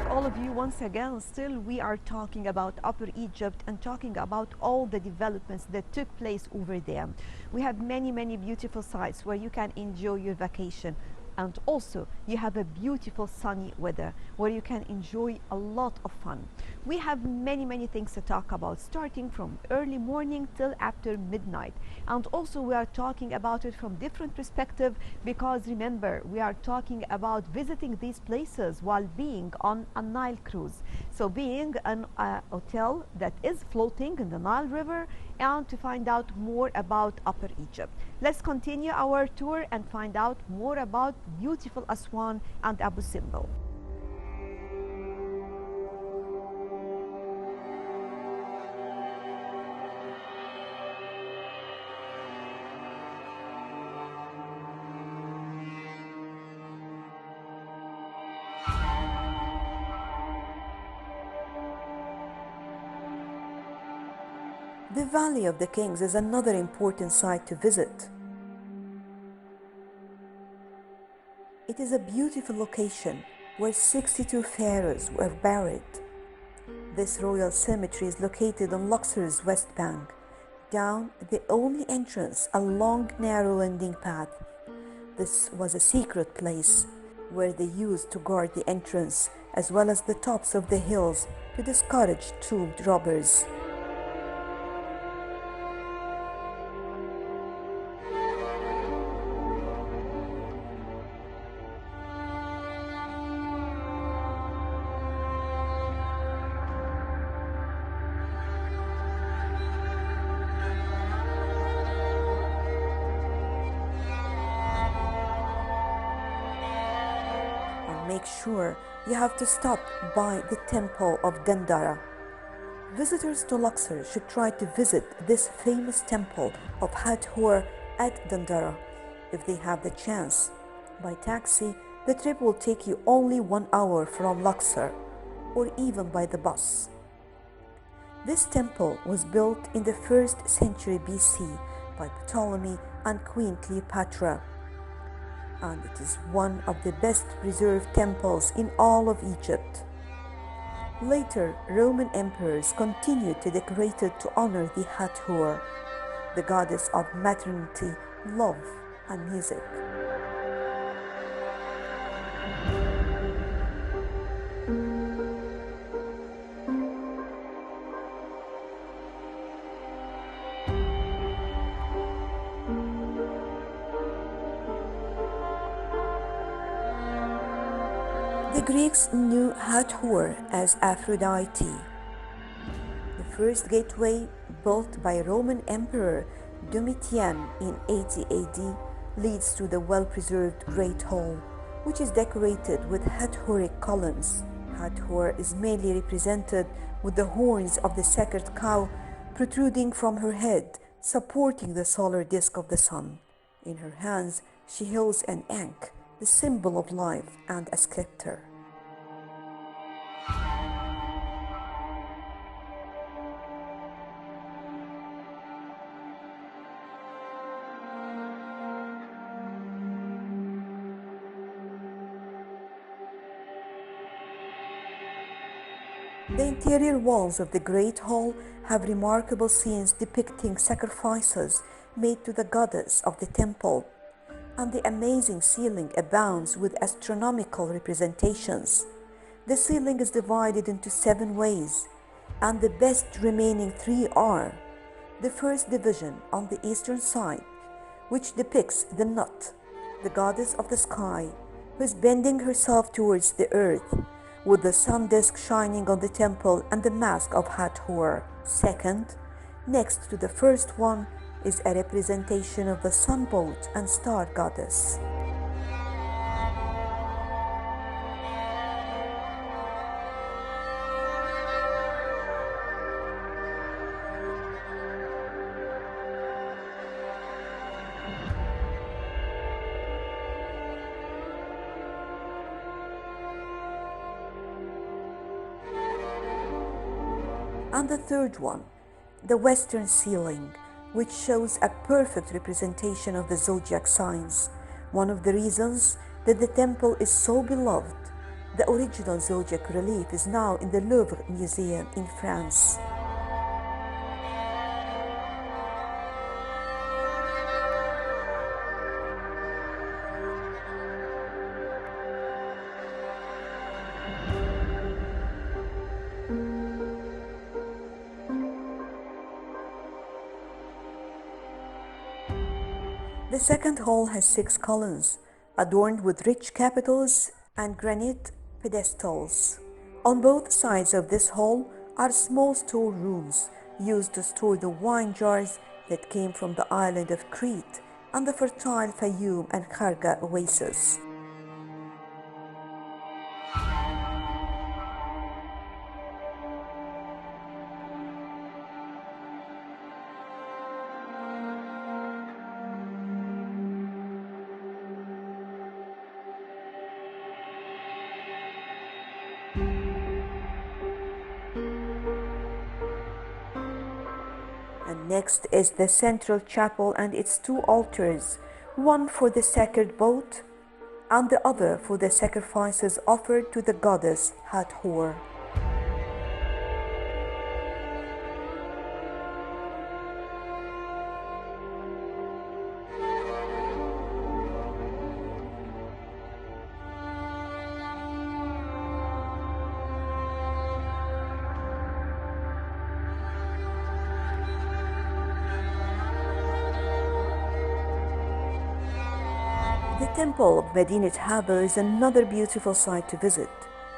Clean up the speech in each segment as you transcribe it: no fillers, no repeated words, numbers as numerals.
all of you once again. Still, we are talking about Upper Egypt and talking about all the developments that took place over there. We have many beautiful sites where you can enjoy your vacation. And also, you have a beautiful sunny weather where you can enjoy a lot of fun. We have many things to talk about, starting from early morning till after midnight. And also, we are talking about it from different perspective because remember, we are talking about visiting these places while being on a Nile cruise. So being an hotel that is floating in the Nile River, and to find out more about Upper Egypt. Let's continue our tour and find out more about beautiful Aswan and Abu Simbel. The Valley of the Kings is another important site to visit. It is a beautiful location where 62 pharaohs were buried. This royal cemetery is located on Luxor's west bank, down the only entrance, a long, narrow winding path. This was a secret place where they used to guard the entrance as well as the tops of the hills to discourage tomb robbers. Make sure you have to stop by the Temple of Dendera. Visitors to Luxor should try to visit this famous temple of Hathor at Dendera if they have the chance. By taxi, the trip will take you only 1 hour from Luxor, or even by the bus. This temple was built in the 1st century BC by Ptolemy and Queen Cleopatra, and it is one of the best preserved temples in all of Egypt. Later, Roman emperors continued to decorate it to honor the Hathor, the goddess of maternity, love, and music. The Greeks knew Hathor as Aphrodite. The first gateway, built by Roman Emperor Domitian in 80 AD, leads to the well-preserved Great Hall, which is decorated with Hathoric columns. Hathor is mainly represented with the horns of the sacred cow protruding from her head, supporting the solar disk of the sun. In her hands, she holds an ankh, the symbol of life, and a scepter. The interior walls of the Great Hall have remarkable scenes depicting sacrifices made to the goddess of the temple, and the amazing ceiling abounds with astronomical representations. The ceiling is divided into 7 ways, and the best remaining 3 are: the first division on the eastern side, which depicts the Nut, the goddess of the sky, who is bending herself towards the earth, with the sun disk shining on the temple and the mask of Hathor. Second, next to the first one, is a representation of the sun boat and star goddess. And the third one, the western ceiling, which shows a perfect representation of the zodiac signs. One of the reasons that the temple is so beloved The original zodiac relief is now in the Louvre Museum in France. The second hall has 6 columns, adorned with rich capitals and granite pedestals. On both sides of this hall are small storerooms used to store the wine jars that came from the island of Crete and the fertile Fayoum and Kharga oasis. And next is the central chapel and its 2 altars, one for the sacred boat and the other for the sacrifices offered to the goddess Hathor. The temple of Medinat Haber is another beautiful site to visit,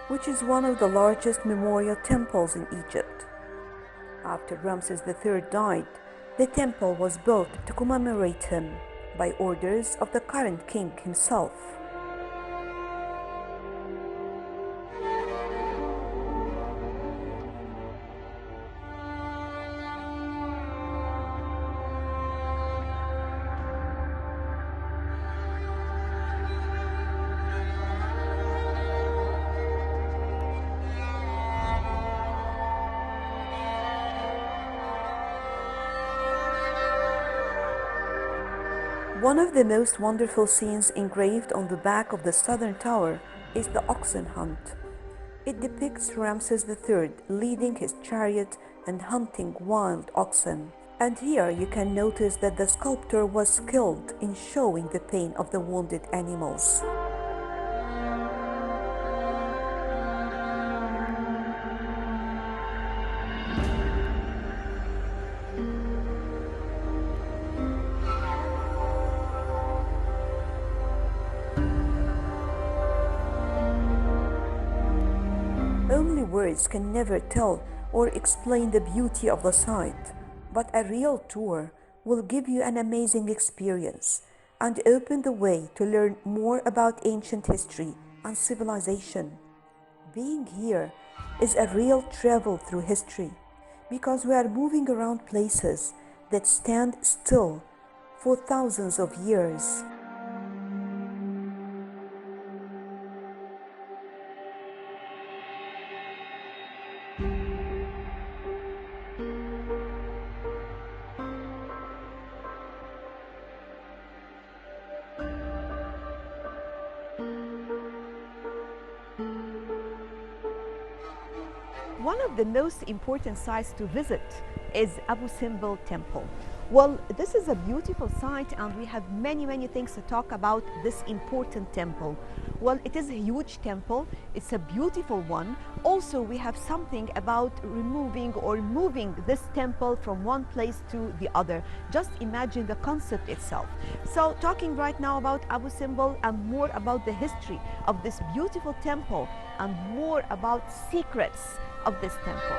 which is one of the largest memorial temples in Egypt. After Ramses III died, the temple was built to commemorate him by orders of the current king himself. One of the most wonderful scenes engraved on the back of the southern tower is the oxen hunt. It depicts Ramses III leading his chariot and hunting wild oxen. And here you can notice that the sculptor was skilled in showing the pain of the wounded animals. Only words can never tell or explain the beauty of the site, but a real tour will give you an amazing experience and open the way to learn more about ancient history and civilization. Being here is a real travel through history because we are moving around places that stand still for thousands of years. One of the most important sites to visit is Abu Simbel Temple. Well, this is a beautiful site and we have many things to talk about this important temple. Well, it is a huge temple. It's a beautiful one. Also, we have something about removing or moving this temple from one place to the other. Just imagine the concept itself. So talking right now about Abu Simbel and more about the history of this beautiful temple and more about secrets of this temple.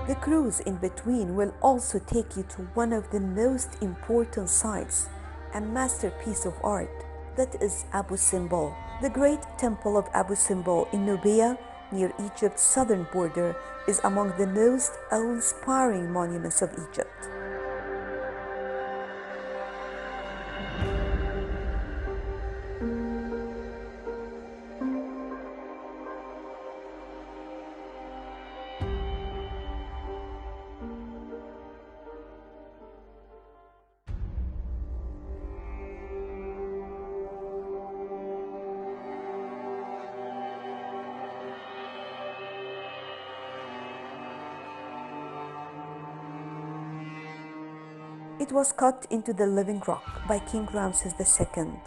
The cruise in between will also take you to one of the most important sites, a masterpiece of art, that is Abu Simbel. The great temple of Abu Simbel in Nubia, near Egypt's southern border, is among the most awe-inspiring monuments of Egypt. It was cut into the living rock by King Ramses II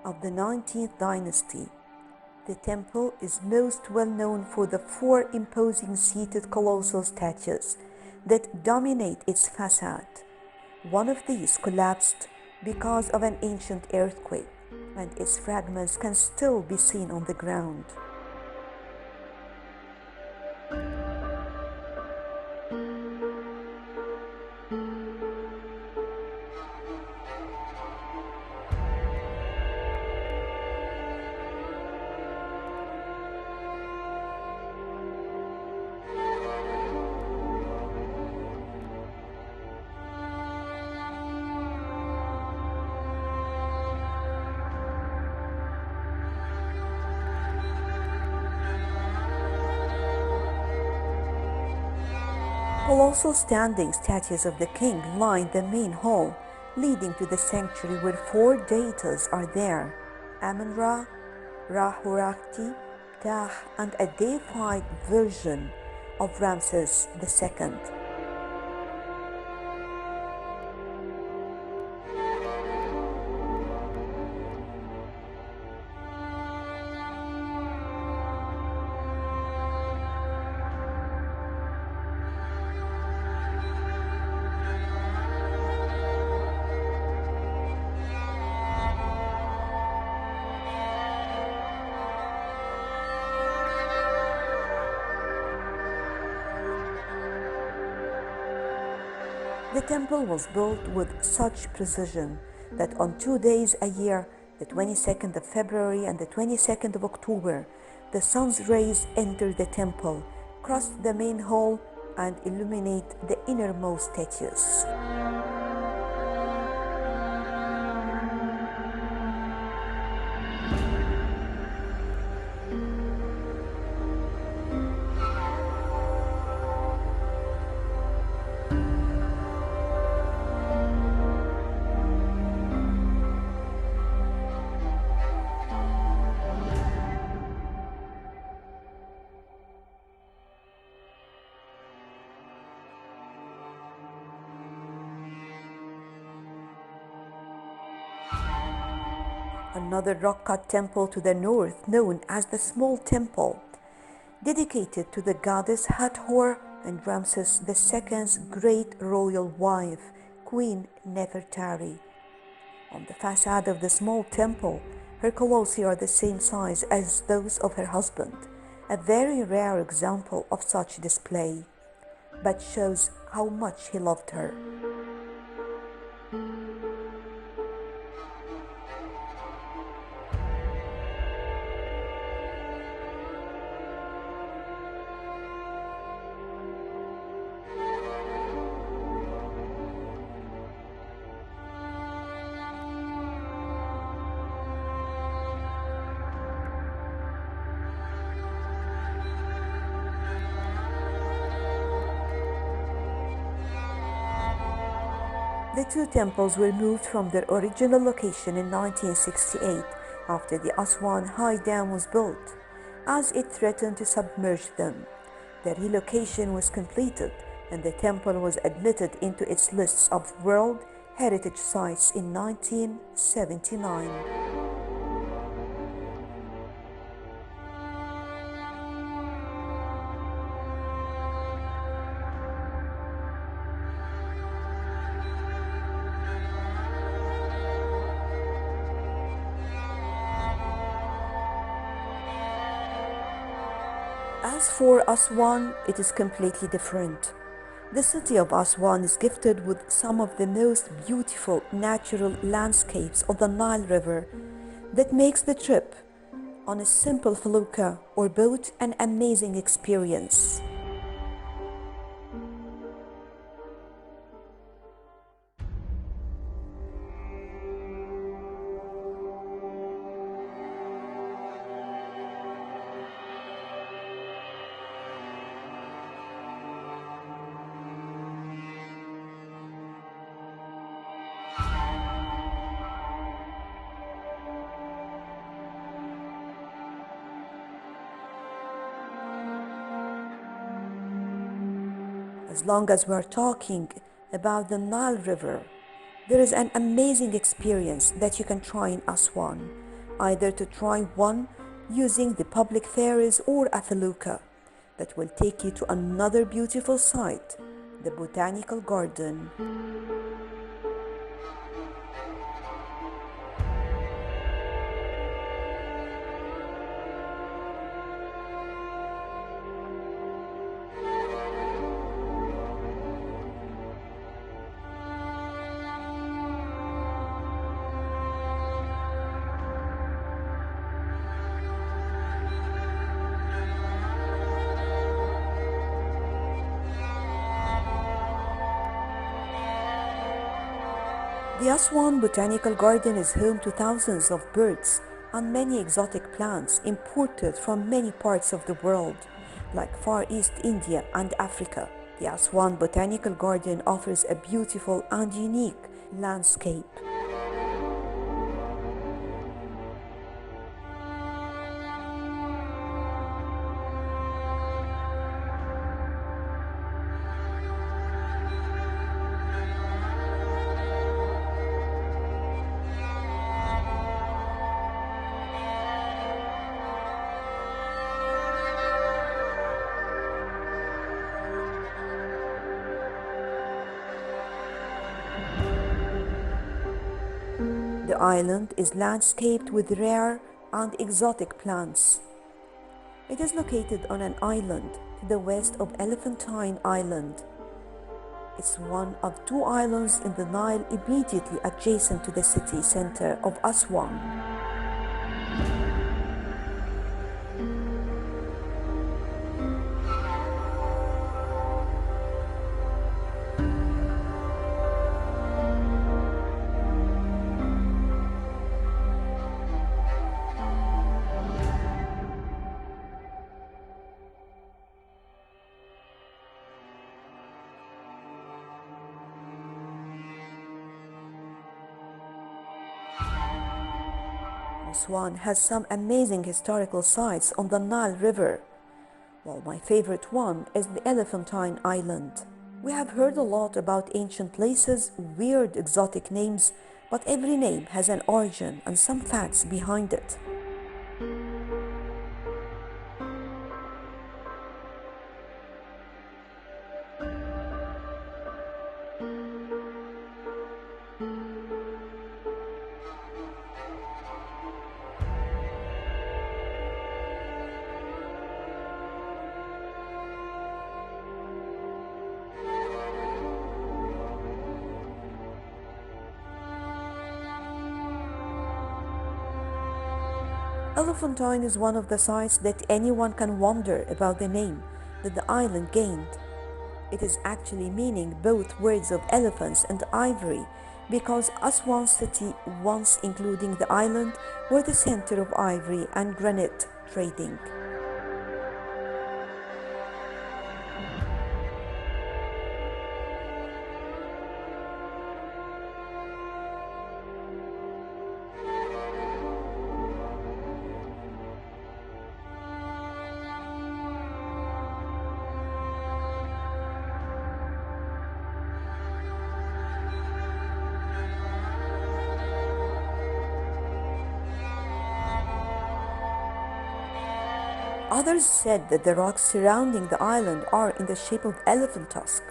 of the 19th dynasty. The temple is most well known for the four imposing seated colossal statues that dominate its facade. One of these collapsed because of an ancient earthquake, and its fragments can still be seen on the ground. Colossal standing statues of the king line the main hall leading to the sanctuary, where four deities are there: Amun-Ra, Ra-Horakhti, Ptah, and a deified version of Ramses II. The temple was built with such precision that on 2 days a year, the 22nd of February and the 22nd of October, the sun's rays enter the temple, cross the main hall, and illuminate the innermost statues. Another rock-cut temple to the north, known as the Small Temple, dedicated to the goddess Hathor and Ramses II's great royal wife, Queen Nefertari. On the facade of the small temple, her colossi are the same size as those of her husband, a very rare example of such display, but shows how much he loved her. The two temples were moved from their original location in 1968 after the Aswan High Dam was built, as it threatened to submerge them. The relocation was completed and the temple was admitted into its lists of World Heritage Sites in 1979. As for Aswan, it is completely different. The city of Aswan is gifted with some of the most beautiful natural landscapes of the Nile River that makes the trip on a simple felucca or boat an amazing experience. As long as we're talking, about the Nile River. There is an amazing experience that you can try in Aswan, either to try one using the public ferries or a felucca that will take you to another beautiful site, the Botanical Garden. The Aswan Botanical Garden is home to thousands of birds and many exotic plants imported from many parts of the world, like Far East India and Africa. The Aswan Botanical Garden offers a beautiful and unique landscape. The island is landscaped with rare and exotic plants. It is located on an island to the west of Elephantine Island. It's one of two islands in the Nile immediately adjacent to the city center of Aswan. Aswan has some amazing historical sites on the Nile River. Well, my favorite one is the Elephantine Island. We have heard a lot about ancient places, weird exotic names, but every name has an origin and some facts behind it. Elephantine is one of the sites that anyone can wonder about the name that the island gained. It is actually meaning both words of elephants and ivory because Aswan city, once including the island, were the center of ivory and granite trading. Others said that the rocks surrounding the island are in the shape of elephant tusk.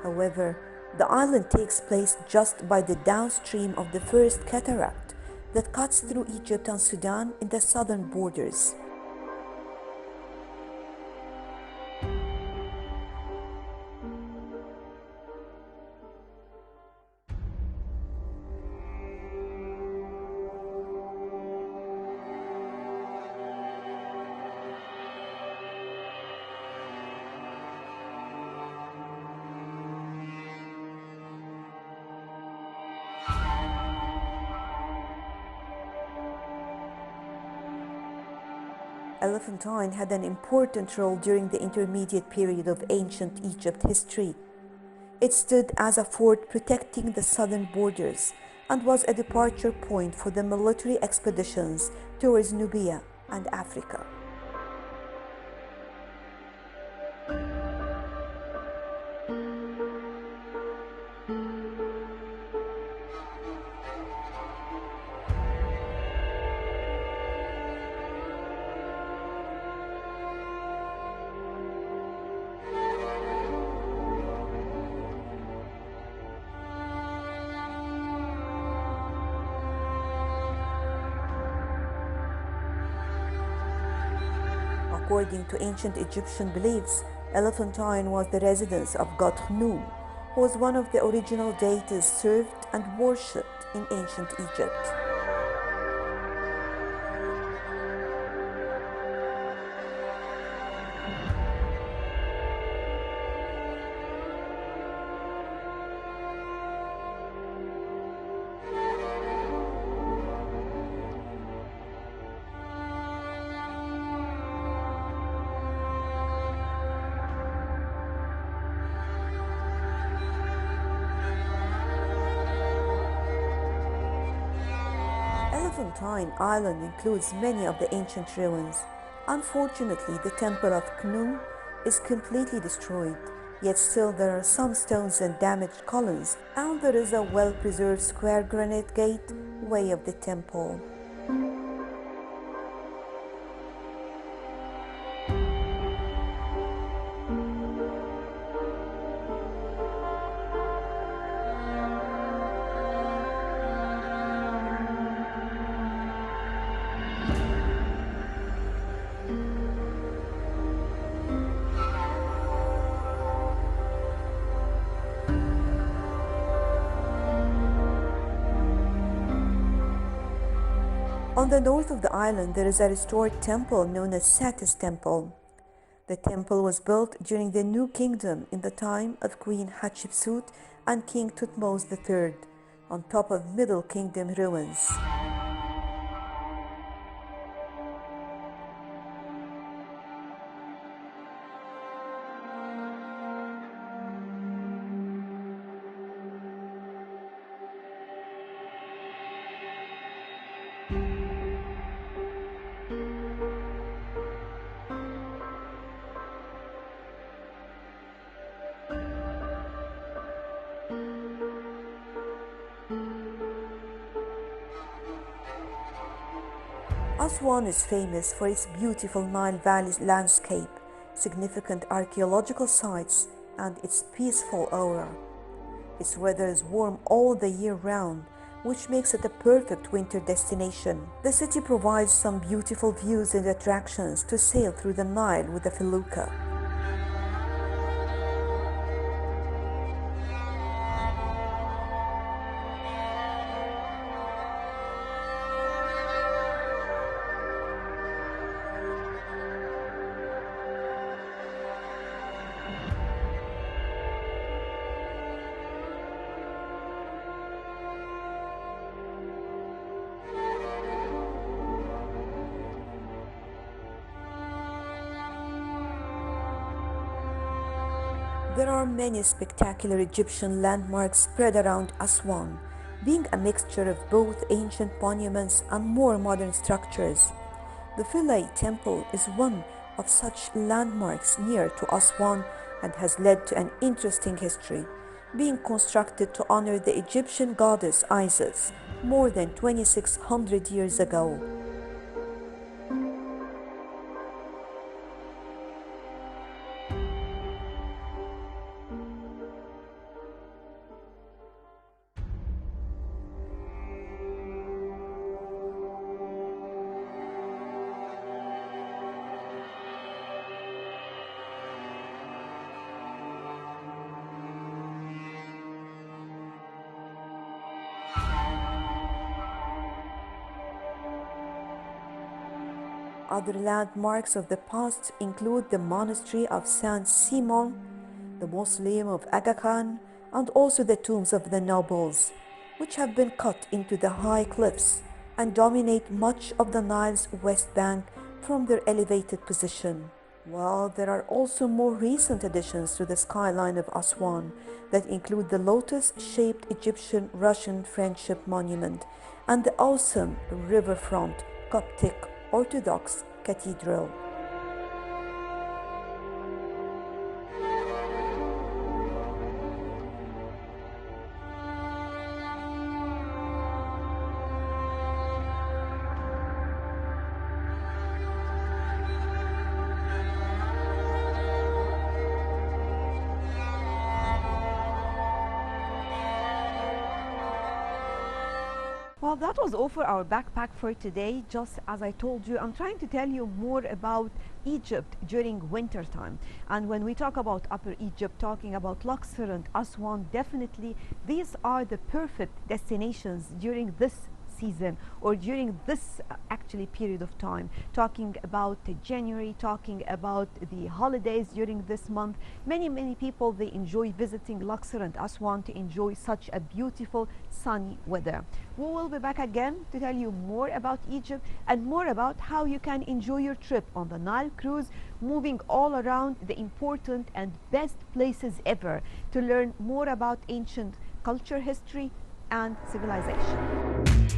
However, the island takes place just by the downstream of the first cataract that cuts through Egypt and Sudan in the southern borders. Elephantine had an important role during the intermediate period of ancient Egypt history. It stood as a fort protecting the southern borders and was a departure point for the military expeditions towards Nubia and Africa. According to ancient Egyptian beliefs, Elephantine was the residence of god Khnum, who was one of the original deities served and worshipped in ancient Egypt. Elephantine Island includes many of the ancient ruins. Unfortunately, the temple of Khnum is completely destroyed, yet still there are some stones and damaged columns, and there is a well-preserved square granite gate way of the temple. On the north of the island, there is a restored temple known as Satis Temple. The temple was built during the New Kingdom in the time of Queen Hatshepsut and King Thutmose III, on top of Middle Kingdom ruins. Aswan is famous for its beautiful Nile Valley landscape, significant archaeological sites, and its peaceful aura. Its weather is warm all the year round, which makes it a perfect winter destination. The city provides some beautiful views and attractions to sail through the Nile with a felucca. There are many spectacular Egyptian landmarks spread around Aswan, being a mixture of both ancient monuments and more modern structures. The Philae Temple is one of such landmarks near to Aswan and has led to an interesting history, being constructed to honor the Egyptian goddess Isis more than 2600 years ago. Other landmarks of the past include the monastery of Saint Simon, the mausoleum of Aga Khan, and also the tombs of the nobles, which have been cut into the high cliffs and dominate much of the Nile's west bank from their elevated position. While there are also more recent additions to the skyline of Aswan that include the lotus-shaped Egyptian-Russian friendship monument and the awesome riverfront Coptic Orthodox Cathedral. Well, that was all for our backpack for today. Just as I told you, I'm trying to tell you more about Egypt during winter time. And when we talk about Upper Egypt, talking about Luxor and Aswan, definitely these are the perfect destinations during this season or during this actually period of time. Talking about January, talking about the holidays during this month, many people, they enjoy visiting Luxor and Aswan to enjoy such a beautiful sunny weather. We will be back again to tell you more about Egypt and more about how you can enjoy your trip on the Nile cruise, moving all around the important and best places ever to learn more about ancient culture, history and civilization.